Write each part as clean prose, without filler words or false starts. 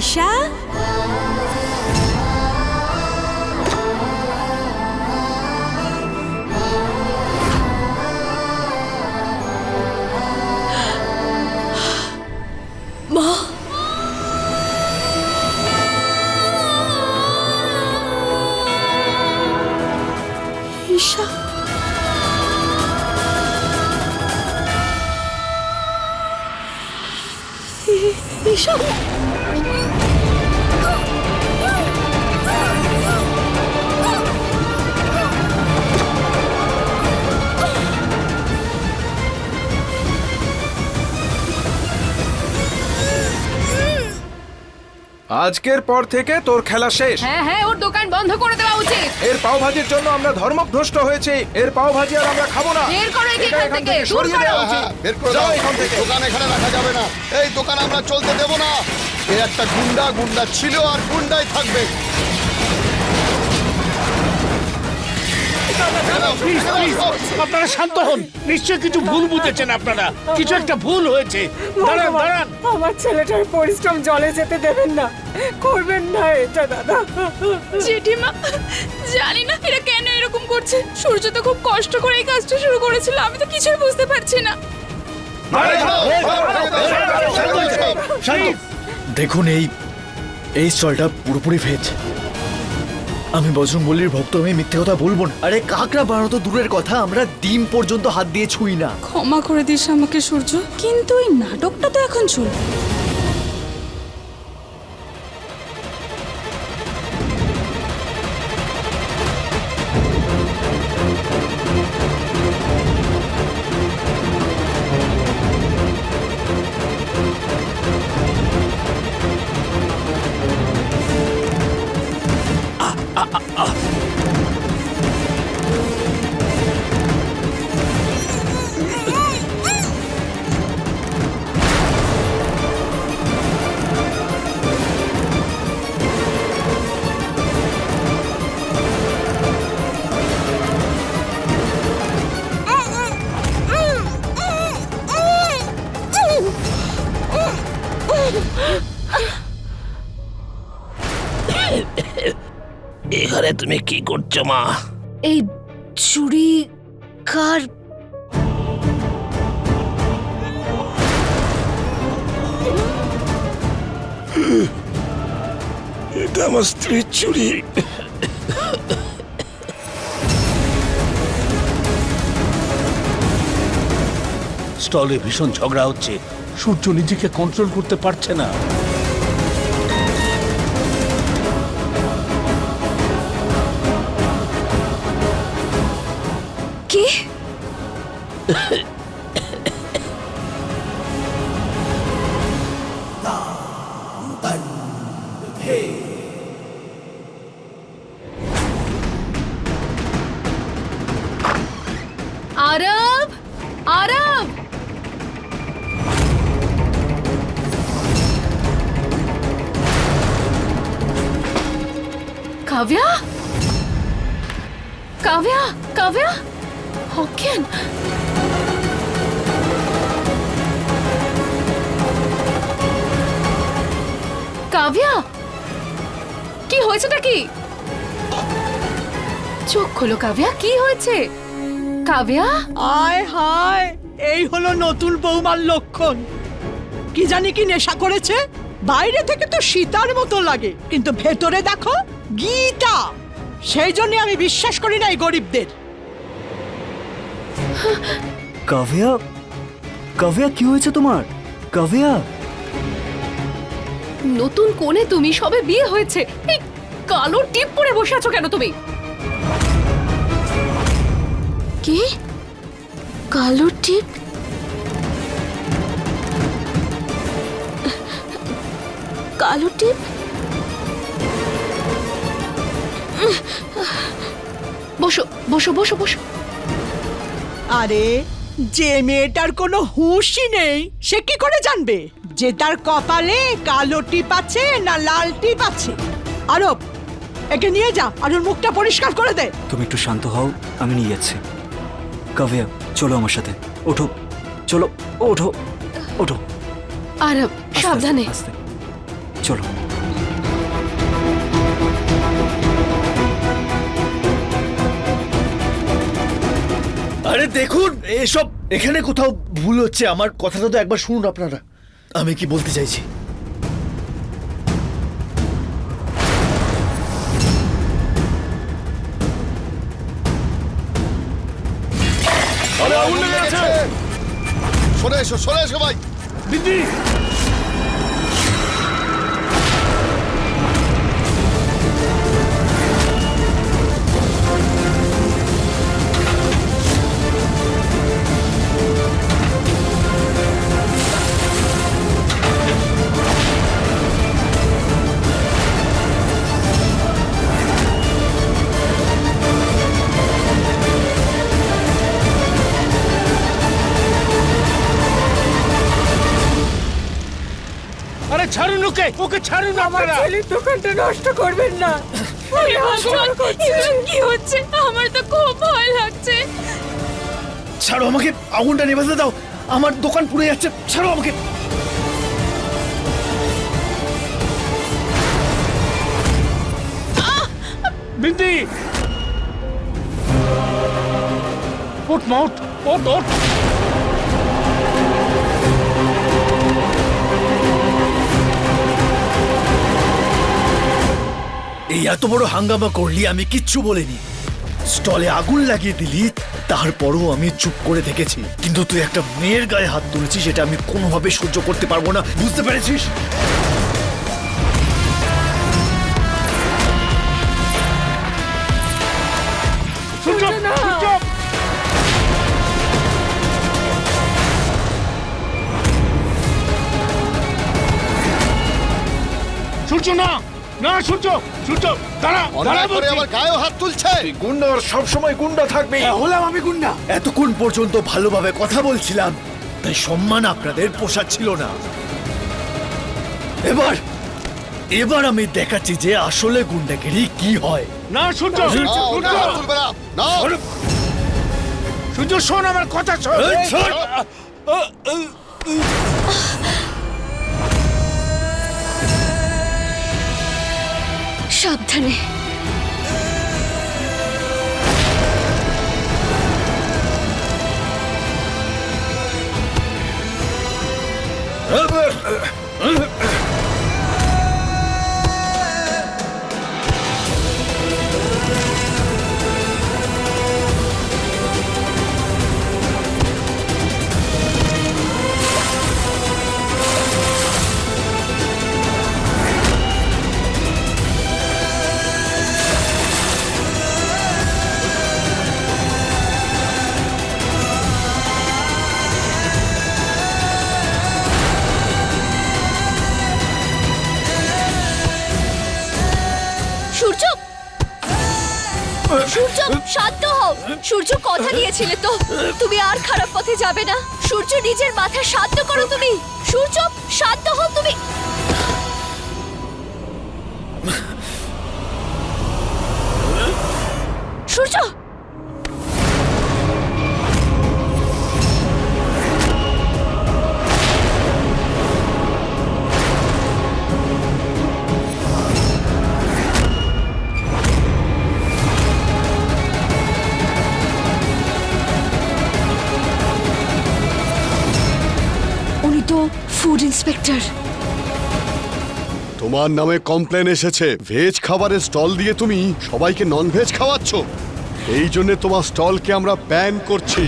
ঈশা, মা, ঈশা, ঈশা, আজকের পর থেকে তোর খেলা শেষ। হ্যাঁ হ্যাঁ, ওর দোকান বন্ধ করে দেওয়া উচিত। এর পাওভাজির জন্য আমরা ধর্মভ্রষ্ট হয়েছি। এর পাওভাজি আর আমরা খাবো না। বের করো একে এটা এখান থেকে, দূর সরিয়ে দেওয়া করো। উচিত। বের করে যাও দাও এখান থেকে। দোকান এখানে রাখা যাবে না। এই দোকান আমরা চলতে দেব না। এ একটা গুন্ডা ছিল আর গুন্ডাই থাকবে। আপনারা শান্ত হন, নিশ্চয় কিছু ভুল বুঝেছেন। আপনারা কিছু একটা ভুল হয়েছে। দাঁড়ান দাঁড়ান, আমার ছেলেটার পরিশ্রম জলে যেতে দেবেন না, করবেন না এটা দাদা। জেঠিমা, জানি না এরা কেন এরকম করছে। সূর্য তো খুব কষ্ট করে এই কাজটা শুরু করেছিল, আমি তো কিছুই বুঝতে পারছি না। দেখুন, এই স্টলটা পুরোপুরি ভেজ। আমি বজরংবলীর ভক্ত, আমি মিথ্যে কথা বলবো না। আরে কাকড়া বানানো তো দূরের কথা, আমরা ডিম পর্যন্ত হাত দিয়ে ছুঁই না। ক্ষমা করে দিস আমাকে সূর্য, কিন্তু এই নাটকটা তো এখন চলবে। এখানে তুমি কি করছো মা? এই চুরি কার? এটা আমার স্ত্রীর চুরি। স্টলে ভীষণ ঝগড়া হচ্ছে, সূর্য নিজেকে কন্ট্রোল করতে পারছে না। কি? আরব, আরব, কাব্যা, কাব্যা, কাব্যা, অজ্ঞান। কাব্যা, কি হয়েছেটা কি? চোখ খোলো কাব্যা, কি হয়েছে? কাব্যা, আয় হায়, এই হলো নতুন বৌমার লক্ষণ। কি জানি কি নেশা করেছে, বাইরে থেকে তো সীতার মতো লাগে, কিন্তু ভেতরে দেখো গীতা। সেই জন্য আমি বিশ্বাস করি না এই গরিবদের। কাভিয়া, কাভিয়া কি হয়েছে তোমার? কাভিয়া, নতুন কোণে তুমি, সবে বিয়ে হয়েছে, এই কালো টিপ পরে বসে আছো কেন তুমি? কি? কালো টিপ? কালো টিপ? বসো বসো বসো বসো। আরে, যে মেয়েটার কোনো হুঁশই নেই সে কি করে জানবে যে তার কপালে কালো টিপ আছে না লাল টিপ আছে? আরব, একে নিয়ে যা আর ওর মুখটা পরিষ্কার করে দে। তুমি একটু শান্ত হও, আমি নিয়ে যাচ্ছি। কাভিয়া, চলো আমার সাথে, ওঠো, চলো, ওঠো, ওঠো। আরব, আস্তে, সাবধানে। আস্তে, চলো। আরে দেখুন এসব এখানে কোথাও ভুল হচ্ছে, আমার কথাটা তো একবার শুনুন আপনারা। আমি কি বলতে চাইছি, আগুন লেগে গেছে। সরে এসো ভাই। বিদ্যি আরে ছাড়ুন ওকে ছাড়ুন আপনারা। দোকানটা নষ্ট করবেন না। হে ভগবান, এগুলো কি হচ্ছে? আমার তো খুব ভয় লাগছে। ছাড়ো আমাকে, আগুনটা নেভাতে দাও, আমার দোকান পুড়ে যাচ্ছে, ছাড়ো আমাকে। বিদ্যি ওঠ মা, ওঠ। এই এত বড় হাঙ্গামা করলি, আমি কিচ্ছু বলিনি। স্টলে আগুন লাগিয়ে দিলি, তারপরও আমি চুপ করে থেকেছি। কিন্তু তুই একটা মেয়ের গায়ে হাত তুলেছিস, এটা আমি কোনোভাবে সহ্য করতে পারবো না, বুঝতে পেরেছিস? সূর্য না না, সূর্য দাঁড়া অন্যায় করে বলছি। আবার গায়েও হাত তুলছে। গুন্ডা সব সময় গুন্ডা থাকবে। হলাম আমি গুন্ডা? এতক্ষণ পর্যন্ত ভালোভাবে কথা বলছিলাম, তাই সম্মান আপনাদের পোষাচ্ছিল না। এবার আমি দেখাচ্ছি যে আসলে গুন্ডাগিরি কি হয়। না সূর্য, না, ওটা হাত তুলবে না। না। সূর্য শোন আমার কথা শোন। এই, ছাড়। সাবধানে। সূর্য, শান্ত হও। সূর্য কথা দিয়েছিলে তো, তুমি আর খারাপ পথে যাবে না। সূর্য, নিজের মাথা শান্ত করো তুমি। সূর্য, শান্ত হও তুমি। সূর্য, উনি তো ফুড ইন্সপেক্টর। তোমার নামে কমপ্লেন এসেছে, ভেজ খাবারের স্টল দিয়ে তুমি সবাইকে নন ভেজ খাওয়াচ্ছ। এই জন্য তোমার স্টলকে আমরা ব্যান করছি।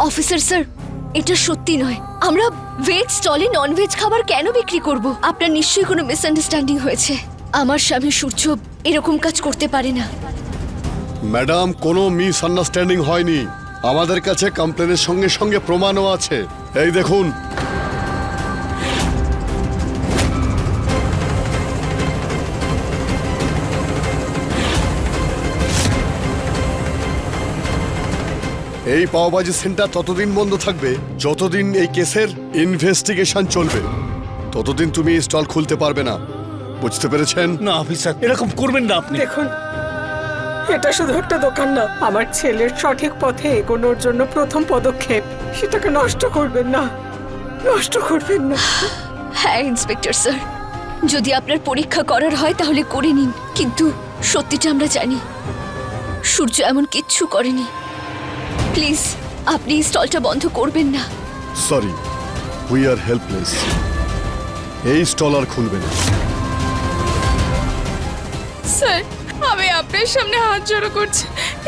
অফিসার স্যার, এটা সত্যি নয়। আমরা ভেজ স্টলে নন ভেজ খাবার কেন বিক্রি করব? আপনার নিশ্চয়ই কোনো মিসআন্ডারস্ট্যান্ডিং হয়েছে। আমার স্বামী সূর্য এরকম কাজ করতে পারে না। ম্যাডাম, কোনো মিসআন্ডারস্ট্যান্ডিং হয়নি। আমাদের কাছে কমপ্লেনের সঙ্গে সঙ্গে প্রমাণও আছে। এই দেখুন। এই পাওভাজি সেন্টার ততদিন বন্ধ থাকবে যতদিন এই কেসের ইনভেস্টিগেশন চলবে। ততদিন তুমি এই স্টল খুলতে পারবে না, বুঝতে পেরেছেন? না অফিসার, এরকম করবেন না আপনি। দেখুন, এটা শুধু একটা দোকান না, আমার ছেলের সঠিক পথে এগোনোর জন্য প্রথম পদক্ষেপ। সেটাকে নষ্ট করবেন না, নষ্ট করবেন না। হ্যাঁ ইন্সপেক্টর স্যার, যদি আপনার পরীক্ষা করার হয় তাহলে করে নিন, কিন্তু সত্যিটা আমরা জানি সূর্য এমন কিচ্ছু করেনি। প্লিজ আপনি এই স্টলটা বন্ধ করবেন না। Sorry, we are helpless. এই স্টল আর খুলবে না। স্যার, আমি আপনার সামনে হাত জোড়ো করছি,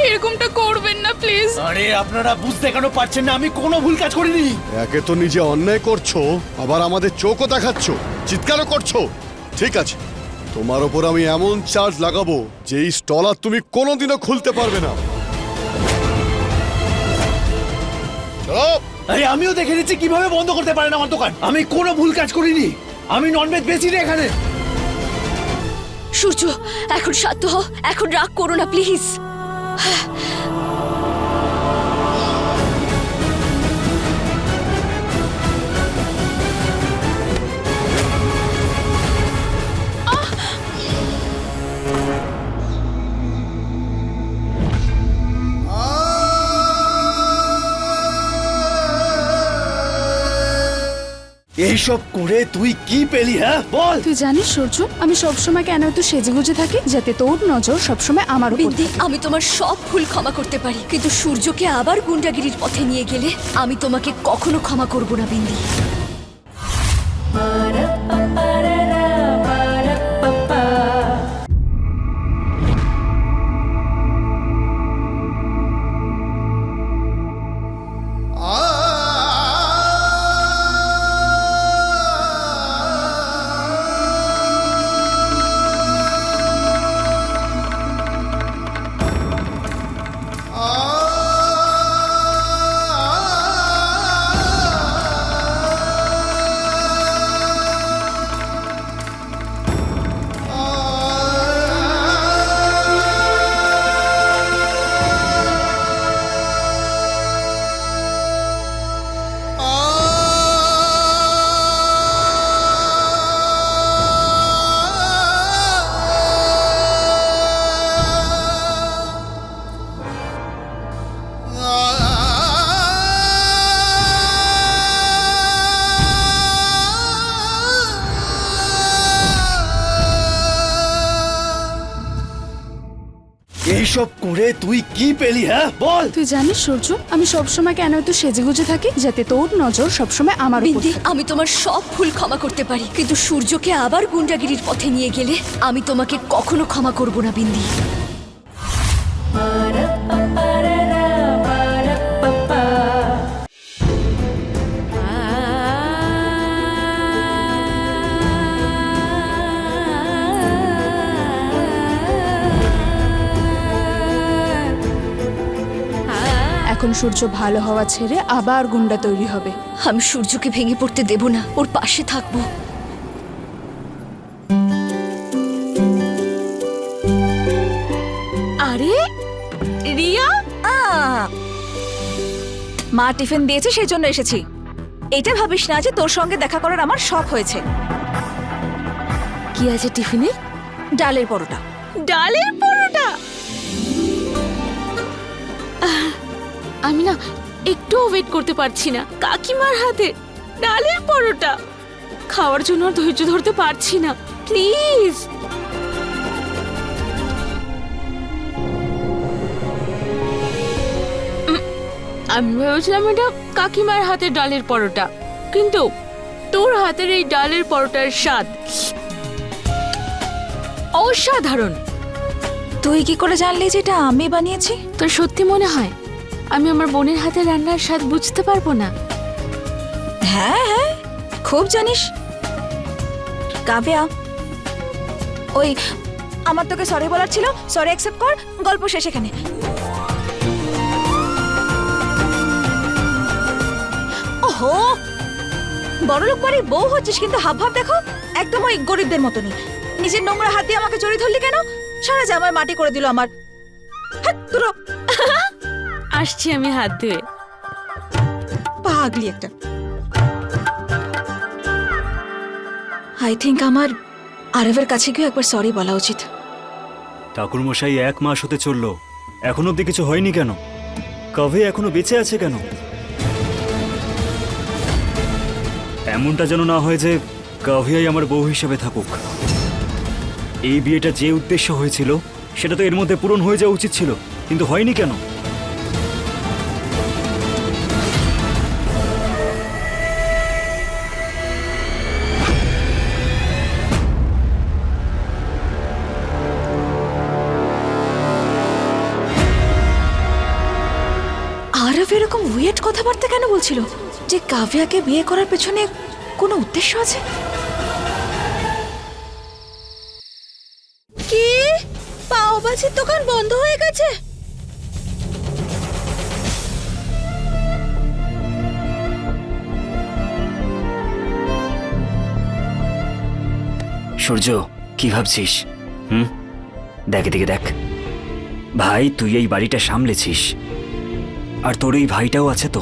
এরকমটা করবেন না প্লিজ। আরে আপনারা বুঝতে কেন পারছেন না? আমি কোনো ভুল কাজ করিনি। একে তো নিজে অন্যায় করছো, আবার আমাদের চোখও দেখাচ্ছ, চিৎকারও করছো। ঠিক আছে, তোমার ওপর আমি এমন চার্জ লাগাবো যে এই স্টল আর তুমি কোনোদিনও খুলতে পারবে না। চলো। আরে আমিও দেখে নিচ্ছি কিভাবে বন্ধ করতে পারেন আমার দোকান। আমি কোনো ভুল কাজ করিনি, আমি ননভেজ বেশি না এখানে। সূর্য এখন শান্ত হও, এখন রাগ করো না প্লিজ। এইসব করে তুই কি পেলি? হ্যাঁ বল। তুই জানিস সূর্য, আমি সবসময় কেন এত সেজেগুজে থাকি? যাতে তোর নজর সবসময় আমার উপর বিন্দি, থাকে। আমি তোমার সব ভুল ক্ষমা করতে পারি, কিন্তু সূর্যকে আবার গুন্ডাগিরির পথে নিয়ে গেলে আমি তোমাকে কখনো ক্ষমা করব না বিন্দি। এইসব করে তুই কি পেলি? হ্যাঁ বল। তুই জানিস সূর্য, আমি সবসময় কেন এত সেজেগুজে থাকি? যাতে তোর নজর সবসময় আমার উপর বিন্দি, থাকে। আমি তোমার সব ভুল ক্ষমা করতে পারি, কিন্তু সূর্যকে আবার গুন্ডাগিরির পথে নিয়ে গেলে আমি তোমাকে কখনো ক্ষমা করব না বিন্দি। এখন সূর্য ভালো হওয়া ছেড়ে আবার গুন্ডা তৈরি হবে। আমি সূর্যকে ভেঙে পড়তে দেব না, ওর পাশে থাকবো। আরে রিয়া, মা টিফিন দিয়েছে সেই জন্য এসেছি। এটা ভাবিস না যে তোর সঙ্গে দেখা করার আমার শখ হয়েছে। কি আছে টিফিনে? ডালের পরোটা। ডালের পরোটা? আমি না একটু ওয়েট করতে পারছি না। কাকিমার হাতে ডালের পরোটা খাওয়ার জন্য আর ধৈর্য ধরতে পারছি না। প্লিজ। আমি ভেবেছিলাম এটা কাকিমার হাতের ডালের পরোটা, কিন্তু তোর হাতের এই ডালের পরোটার স্বাদ অসাধারণ। তুই কি করে জানলি যে এটা আমি বানিয়েছি? তোর সত্যি মনে হয় আমি আমার বোনের হাতে রান্নার স্বাদ বুঝতে পারবো না? হ্যাঁ হ্যাঁ, খুব জানিস। কাব্যা, ওই আমার তোকে সরি বলার ছিল, সরি অ্যাকসেপ্ট কর, গল্প শেষ এখানে। ওহো, বড়লোক বাড়ির বউ হচ্ছিস কিন্তু হাব ভাব দেখো একদম ওই গরিবদের মতনই। নিজের নোংরা হাত দিয়ে আমাকে জড়িয়ে ধরলি কেন? সারা জামায় মাটি করে দিল আমার। হাত তুলো। আসছি আমি হাত ধুয়ে। পাগলি একটা। আই থিঙ্ক আমার আরবের কাছে গিয়ে একবার সরি বলা উচিত। ঠাকুরমশাই 1 মাস হতে চললো, এখনো অব্দি কিছু হয়নি কেন? কাভে এখনো বেঁচে আছে কেন? এমনটা যেন না হয় যে কাভিয়াই আমার বউ হিসেবে থাকুক। এই বিয়েটা যে উদ্দেশ্য হয়েছিল সেটা তো এর মধ্যে পূরণ হয়ে যাওয়া উচিত ছিল, কিন্তু হয়নি কেন? আরব এরকম উইয়ার্ড কথাবার্তা কেন বলছিল? যে কাভিয়াকে বিয়ে করার পেছনে কোনো উদ্দেশ্য আছে? কি পাওভাজির দোকান বন্ধ হয়ে গেছে? সূর্য, কি ভাবছিস? দেখ এদিকে দেখ। ভাই, তুই এই বাড়িটা সামলেছিস, আর তোর এই ভাইটাও আছে তো,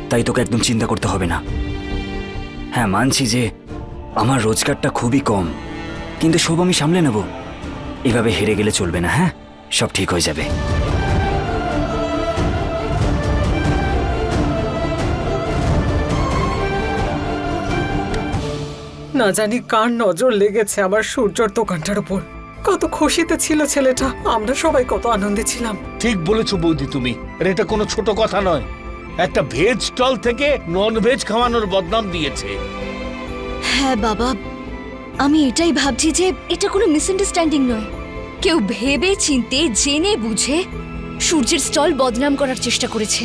তাই তোকে একদম চিন্তা করতে হবে না। হ্যাঁ, মানছি যে আমার রোজগারটা খুবই কম, কিন্তু সব আমি সামলে নেব। এভাবে হেরে গেলে চলবে না। হ্যাঁ, সব ঠিক হয়ে যাবে। না জানি কার নজর লেগেছে আমার সূর্যর দোকানটার উপর। কত খুশিতে ছিল ছেলেটা, আমরা সবাই কত আনন্দে ছিলাম। ঠিক বলেছো বৌদি তুমি, আর এটা কোনো ছোট কথা নয়। একটা ভেজ স্টল থেকে নন ভেজ খাওয়ানোর বদনাম দিয়েছে। হ্যাঁ বাবা, আমি এটাই ভাবছি যে এটা কোনো মিসআন্ডারস্ট্যান্ডিং নয়। কেউ ভেবে চিন্তে জেনে বুঝে সূর্যের স্টল বদনাম করার চেষ্টা করেছে।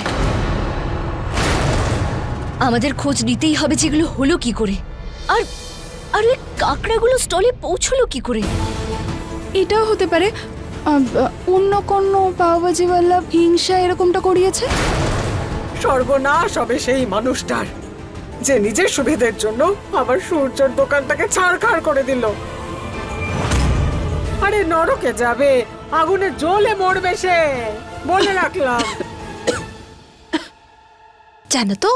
আমাদের খোঁজ নিতেই হবে যেগুলো হলো কি করে, আর আর ওই কাকড়াগুলো স্টলে পৌঁছলো কি করে। এটাও হতে পারে অন্য কোনো পাওভাজিওয়ালা হিংসা এরকমটা করিয়েছে। সর্বনাশ হবে সেই মানুষটার যে নিজের সুবিধের জন্য আমার সূর্যর দোকানটাকে ছাড়খাড় করে দিল। আরে নরকে যাবে, আগুনে জ্বলে মরবে সে, বলে রাখলাম। জানো তো,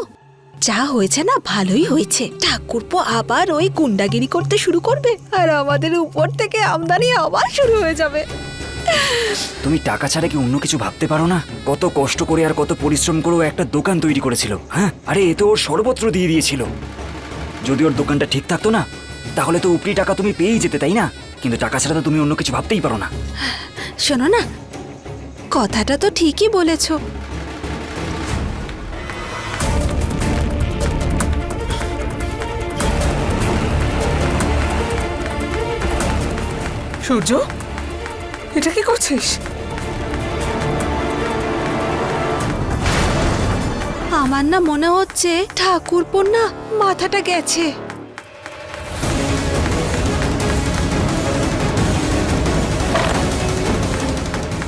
যা হয়েছে না ভালোই হয়েছে। ঠাকুরপো আবার ওই গুন্ডাগিরি করতে শুরু করবে, আর আমাদের উপর থেকে আমদানি আবার শুরু হয়ে যাবে। তুমি টাকা ছাড়া কি অন্য কিছু ভাবতে পারো না? কত কষ্ট করে আর কত পরিশ্রম করেও একটা দোকান তৈরি করেছিল। হ্যাঁ, আরে এ তো ওর সর্বত্র দিয়ে দিয়েছিল। যদি ওর দোকানটা ঠিক থাকতো না, তাহলে তো উপরি টাকা তুমি পেয়েই যেতে, তাই না? কিন্তু টাকা ছাড়া তো তুমি অন্য কিছু ভাবতেই পারো না। শোনো না, কথাটা তো ঠিকই বলেছো। সূর্য, এটা কি করছিস? আমার না মনে হচ্ছে ঠাকুরপোর না মাথাটা গেছে।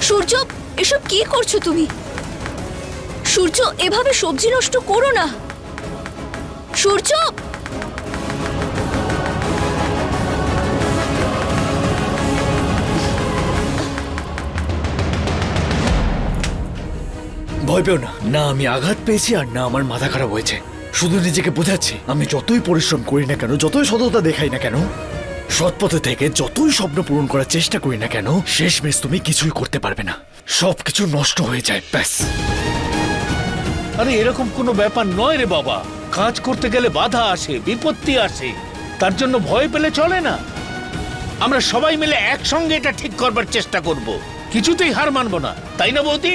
সূর্য, এসব কি করছো তুমি? সূর্য, এভাবে সবজি নষ্ট করো না। সূর্য, ভয় পেও না। না আমি আঘাত পেয়েছি, আর না আমার মাথা খারাপ হয়েছে। শুধু নিজেকে বোঝাচ্ছি, আমি যতই পরিশ্রম করি না কেন, যতই সততা দেখাই না কেন, সৎপথে থেকে যতই স্বপ্ন পূরণ করার চেষ্টা করি না কেন, শেষমেশ তুমি কিছুই করতে পারবে না। সবকিছু নষ্ট হয়ে যায়, ব্যাস। আরে এরকম কোনো ব্যাপার নয় রে বাবা। কাজ করতে গেলে বাধা আসে, বিপত্তি আসে, তার জন্য ভয় পেলে চলে না। আমরা সবাই মিলে একসঙ্গে এটা ঠিক করবার চেষ্টা করব, কিছুতেই হার মানবো না, তাই না বৌদি?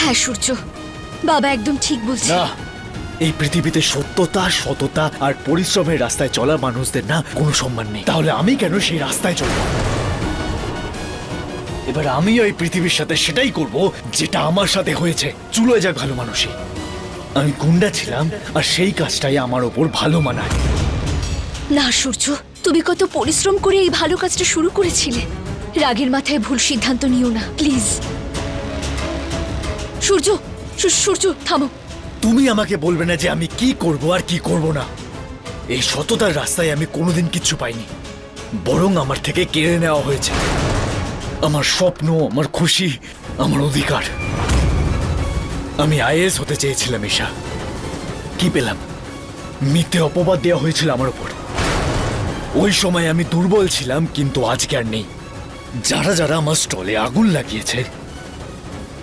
হ্যাঁ সূর্য, বাবা একদম ঠিক বলছে। না, এই পৃথিবীতে সত্যতা, সততা আর পরিশ্রমের রাস্তায় চলা মানুষদের না কোনো সম্মান নেই। তাহলে আমি কেন সেই রাস্তায় চলব? এবার আমিও এই পৃথিবীর সাথে সেটাই করব যেটা আমার সাথে হয়েছে। চুলোয় যাক ভালো মানুষই। আমি গুন্ডা ছিলাম, আর সেই কাজটাই আমার ওপর ভালো মানায়। না সূর্য, তুমি কত পরিশ্রম করে এই ভালো কাজটা শুরু করেছিলে। রাগের মাথায় ভুল সিদ্ধান্ত নিও না, প্লিজ। সূর্য, সূর্য থামো। তুমি আমাকে বলবে না যে আমি কি করব আর কি করব না। এই সততার রাস্তায় আমি কোনোদিন কিচ্ছু পাইনি, বরং আমার থেকে কেড়ে নেওয়া হয়েছে আমার স্বপ্ন, আমার খুশি, আমার অধিকার। আমি আইএএস হতে চেয়েছিলাম ঈশা, কি পেলাম? মিথ্যে অপবাদ দেওয়া হয়েছিল আমার উপর। ওই সময় আমি দুর্বল ছিলাম, কিন্তু আজকে আর নেই। যারা যারা আমার স্টলে আগুন লাগিয়েছে,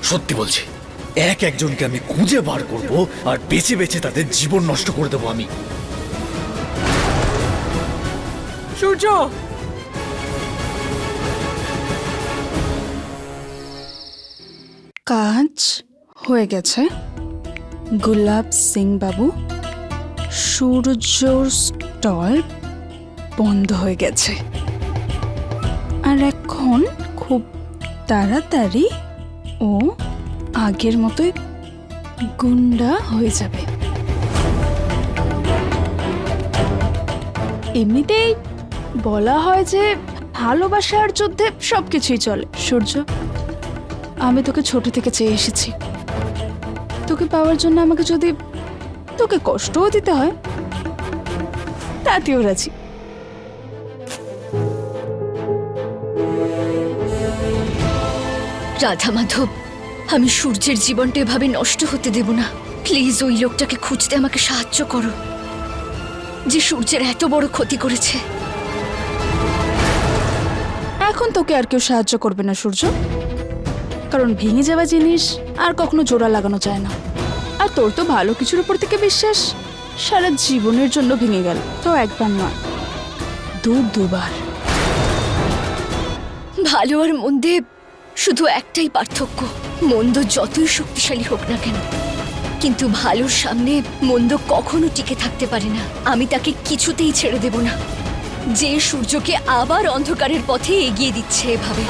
সত্যি বলছি, একজনকে আমি খুঁজে বার করব আর বেছে বেছে তাদের জীবন নষ্ট করে দেবো আমি। সূর্য, কাজ হয়ে গেছে। গুলাব সিং বাবু, সূর্যর স্টল বন্ধ হয়ে গেছে, আর এখন খুব তাড়াতাড়ি ও আগের মতোই গুন্ডা হয়ে যাবে। এমনিতেই বলা হয় যে ভালোবাসার যুদ্ধে সবকিছুই চলে। সূর্য, আমি তোকে ছোট থেকে চেয়ে এসেছি। তোকে পাওয়ার জন্য আমাকে যদি তোকে কষ্টও দিতে হয় তাতেও রাজি। রাধা মাধব, আমি সূর্যের জীবনটা এভাবে নষ্ট হতে দেব না। প্লিজ ওই লোকটাকে খুঁজতে আমাকে সাহায্য করো, যে সূর্যের এত বড় ক্ষতি করেছে। এখন তোকে আর কেউ সাহায্য করবে না সূর্য, কারণ ভেঙে যাওয়া জিনিস আর কখনো জোড়া লাগানো যায় না। আর তোর তো ভালো কিছুর উপর থেকে বিশ্বাস সারা জীবনের জন্য ভেঙে গেল, তো একবার নয়, দুবার। ভালো আর মন্দে শুধু একটাই পার্থক্য, মন্দ যতই শক্তিশালী হোক না কেন, কিন্তু ভালোর সামনে মন্দ কখনো টিকে থাকতে পারে না। আমি তাকে কিছুতেই ছেড়ে দেব না, যে সূর্যকে আবার অন্ধকারের পথে এগিয়ে দিচ্ছে এভাবে।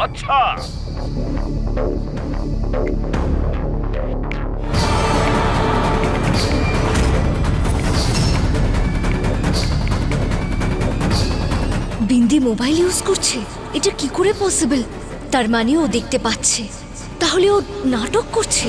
আচ্ছা, বিন্দি মোবাইল ইউজ করছে, এটা কি করে পসিবল? তার মানে ও দেখতে পাচ্ছে, তাহলে ও নাটক করছে।